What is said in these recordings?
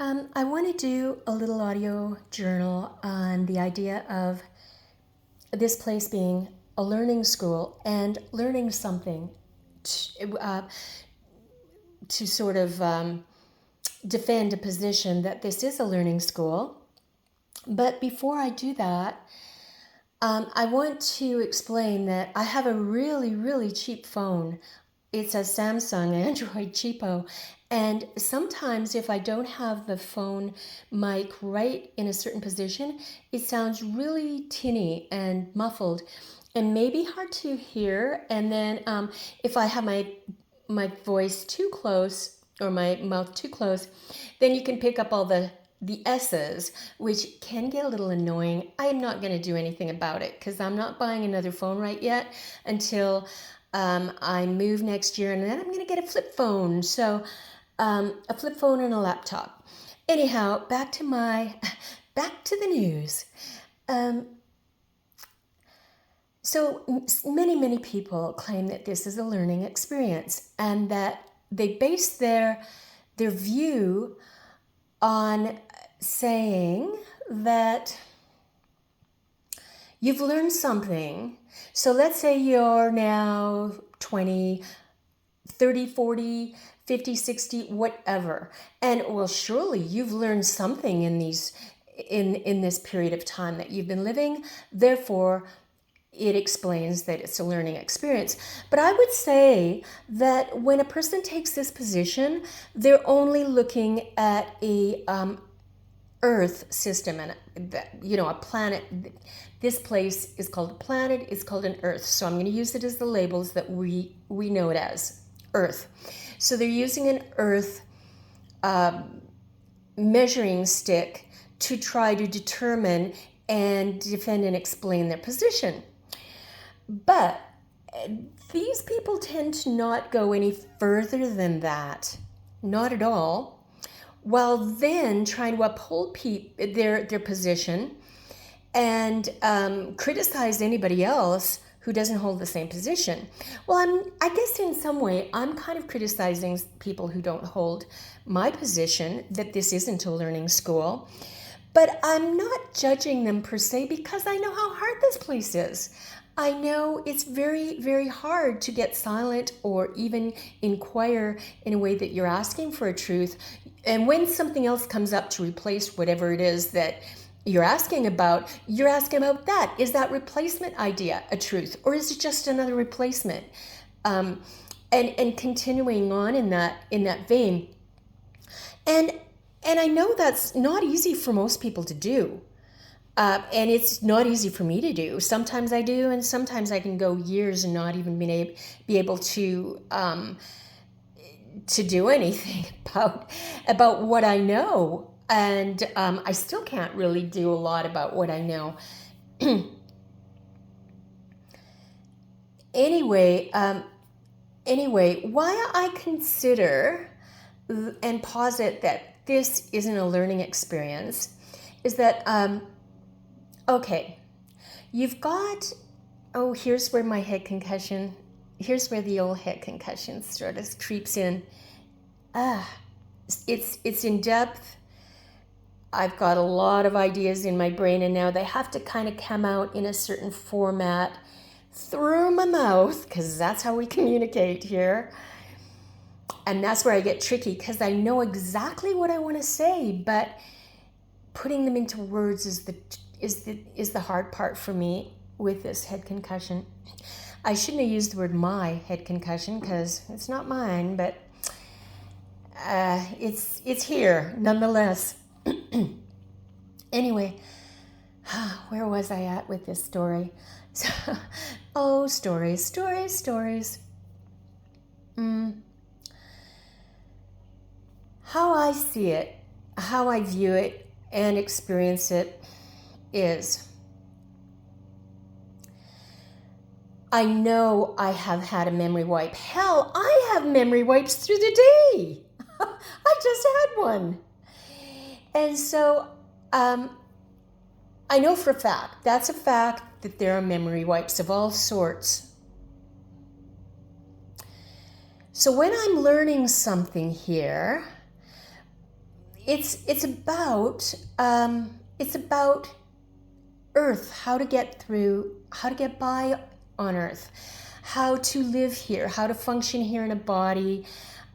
I want to do a little audio journal on the idea of this place being a learning school and learning something to sort of defend a position that this is a learning school. But before I do that, I want to explain that I have a really, really cheap phone. It's a Samsung Android cheapo. And sometimes if I don't have the phone mic right in a certain position, it sounds really tinny and muffled and maybe hard to hear. And then if I have my voice too close or my mouth too close, then you can pick up all the S's, which can get a little annoying. I am not going to do anything about it because I'm not buying another phone right yet until I move next year, and then I'm going to get a flip phone. So a flip phone and a laptop. Anyhow, back to the news. So many people claim that this is a learning experience and that they base their view on saying that you've learned something. So let's say you're now 20, 30, 40, 50, 60, whatever. And well, surely you've learned something in this period of time that you've been living. Therefore, it explains that it's a learning experience. But I would say that when a person takes this position, they're only looking at a Earth system and a planet. This place is called a planet. It's called an Earth. So I'm going to use it as the labels that we know it as Earth. So they're using an Earth measuring stick to try to determine and defend and explain their position. But these people tend to not go any further than that, not at all, while then trying to uphold their position and criticize anybody else who doesn't hold the same position. Well, I guess in some way, I'm kind of criticizing people who don't hold my position, that this isn't a learning school. But I'm not judging them per se because I know how hard this place is. I know it's very, very hard to get silent or even inquire in a way that you're asking for a truth. And when something else comes up to replace whatever it is that you're asking about that. Is that replacement idea a truth, or is it just another replacement? And continuing on in that vein. And I know that's not easy for most people to do. And it's not easy for me to do. Sometimes I do, and sometimes I can go years and not even be able to do anything about what I know. And I still can't really do a lot about what I know. Anyway, why I consider and posit that this isn't a learning experience is that okay, you've got, here's where the old head concussion sort of creeps in. It's in depth. I've got a lot of ideas in my brain, and now they have to kind of come out in a certain format through my mouth, because that's how we communicate here. And that's where I get tricky, because I know exactly what I want to say, but putting them into words is the hard part for me with this head concussion. I shouldn't have used the word my head concussion because it's not mine, but it's here nonetheless. Anyway, where was I at with this story? Stories. How I see it, how I view it and experience it is, I know I have had a memory wipe. Hell, I have memory wipes through the day. I just had one. And so I know for a fact, that's a fact, that there are memory wipes of all sorts. So when I'm learning something here, it's about Earth, how to get through, how to get by on Earth, how to live here, how to function here in a body.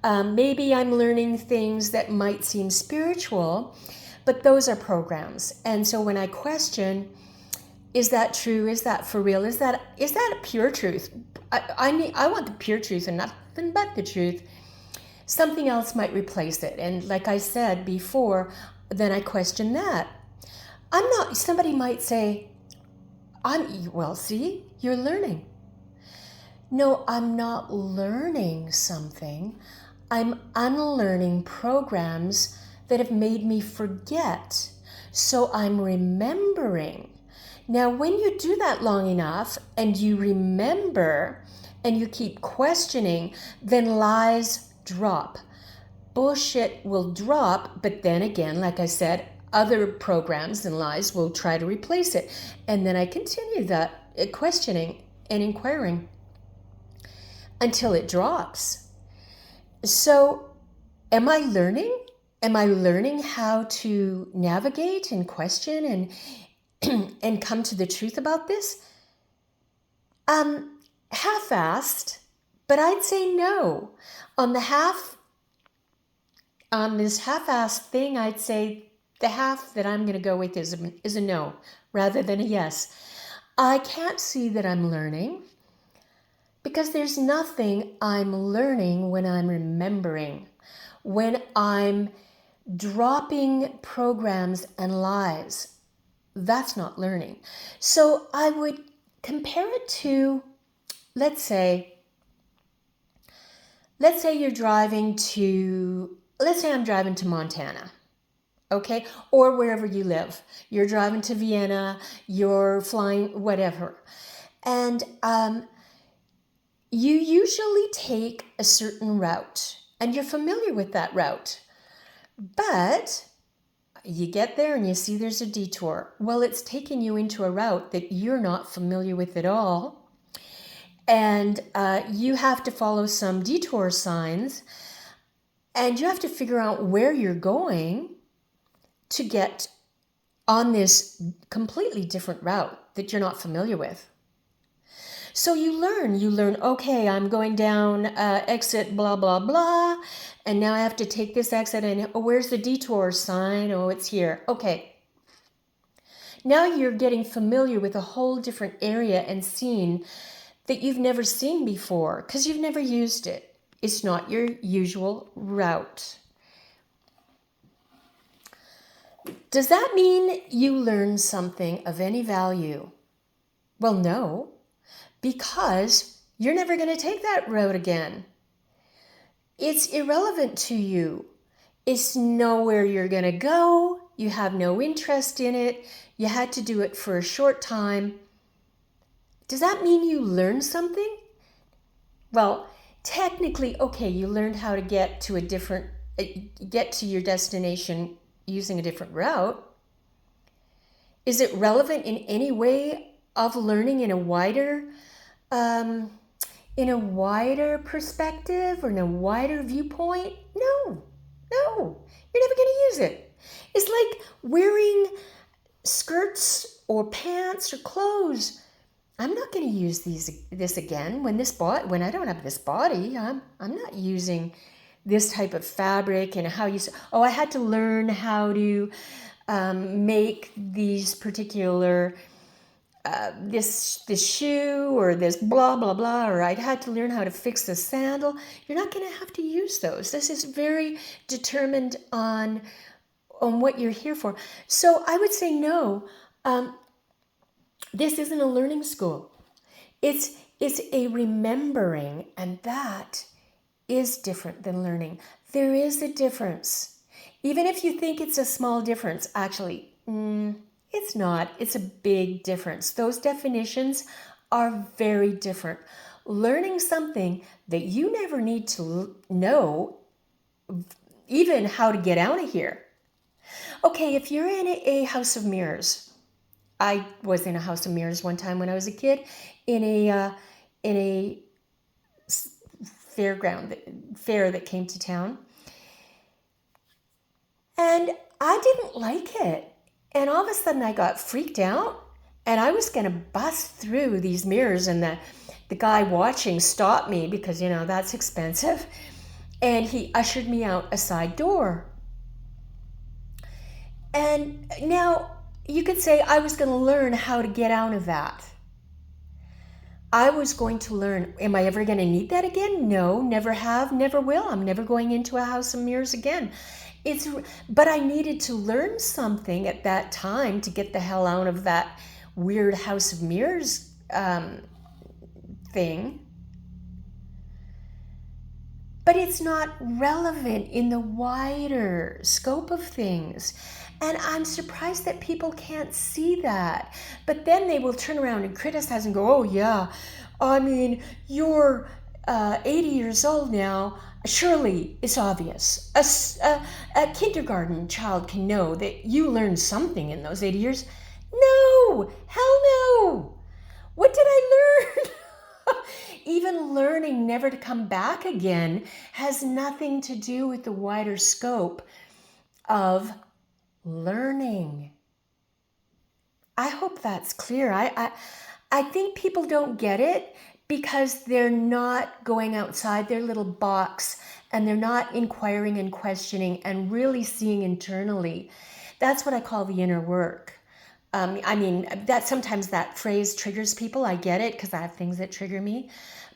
Maybe I'm learning things that might seem spiritual, but those are programs. And so when I question, is that true? Is that for real? Is that a pure truth? I want the pure truth and nothing but the truth. Something else might replace it. And like I said before, then I question that. Somebody might say, well, see, you're learning. No, I'm not learning something. I'm unlearning programs that have made me forget. So I'm remembering. Now, when you do that long enough and you remember and you keep questioning, then lies drop. Bullshit will drop, but then again, like I said, other programs and lies will try to replace it. And then I continue that questioning and inquiring until it drops. So, am I learning? Am I learning how to navigate and question and come to the truth about this? Half-assed, but I'd say no. On this half-assed thing, I'd say the half that I'm going to go with is a no rather than a yes. I can't see that I'm learning because there's nothing I'm learning when I'm remembering, when I'm dropping programs and lies. That's not learning. So I would compare it to, let's say I'm driving to Montana, okay? Or wherever you live. You're driving to Vienna, you're flying, whatever. And you usually take a certain route, and you're familiar with that route. But you get there and you see there's a detour. Well, it's taking you into a route that you're not familiar with at all. And you have to follow some detour signs. And you have to figure out where you're going to get on this completely different route that you're not familiar with. So you learn, okay, I'm going down exit blah, blah, blah. And now I have to take this exit and where's the detour sign? Oh, it's here. Okay. Now you're getting familiar with a whole different area and scene that you've never seen before because you've never used it. It's not your usual route. Does that mean you learn something of any value? Well, no, because you're never going to take that road again. It's irrelevant to you. It's nowhere you're going to go. You have no interest in it. You had to do it for a short time. Does that mean you learned something? Well, technically, okay, you learned how to get to your destination using a different route. Is it relevant in any way of learning in a wider perspective or in a wider viewpoint? No, you're never going to use it. It's like wearing skirts or pants or clothes. I'm not going to use this again when I don't have this body. I'm not using this type of fabric and how you. Oh, I had to learn how to make these particular this shoe or this blah blah blah, or I'd had to learn how to fix the sandal. You're not going to have to use those. This is very determined on what you're here for. So I would say no. This isn't a learning school. It's a remembering, and that is different than learning. There is a difference. Even if you think it's a small difference, actually, it's not. It's a big difference. Those definitions are very different. Learning something that you never need to know, even how to get out of here. Okay, if you're in a house of mirrors, I was in a house of mirrors one time when I was a kid in a fair that came to town. And I didn't like it. And all of a sudden I got freaked out and I was going to bust through these mirrors, and the guy watching stopped me because, that's expensive. And he ushered me out a side door. And now you could say I was going to learn how to get out of that. I was going to learn, am I ever going to need that again? No, never have, never will. I'm never going into a house of mirrors again. But I needed to learn something at that time to get the hell out of that weird house of mirrors thing. But it's not relevant in the wider scope of things. And I'm surprised that people can't see that. But then they will turn around and criticize and go, oh yeah, I mean, you're 80 years old now. Surely it's obvious. A kindergarten child can know that you learned something in those 80 years. No, hell no. What did I learn? Even learning never to come back again has nothing to do with the wider scope of learning. I hope that's clear. I think people don't get it because they're not going outside their little box and they're not inquiring and questioning and really seeing internally. That's what I call the inner work. That sometimes that phrase triggers people. I get it because I have things that trigger me,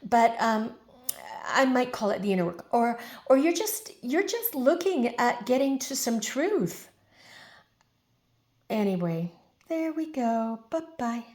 but I might call it the inner work, or you're just looking at getting to some truth. Anyway, there we go. Bye-bye.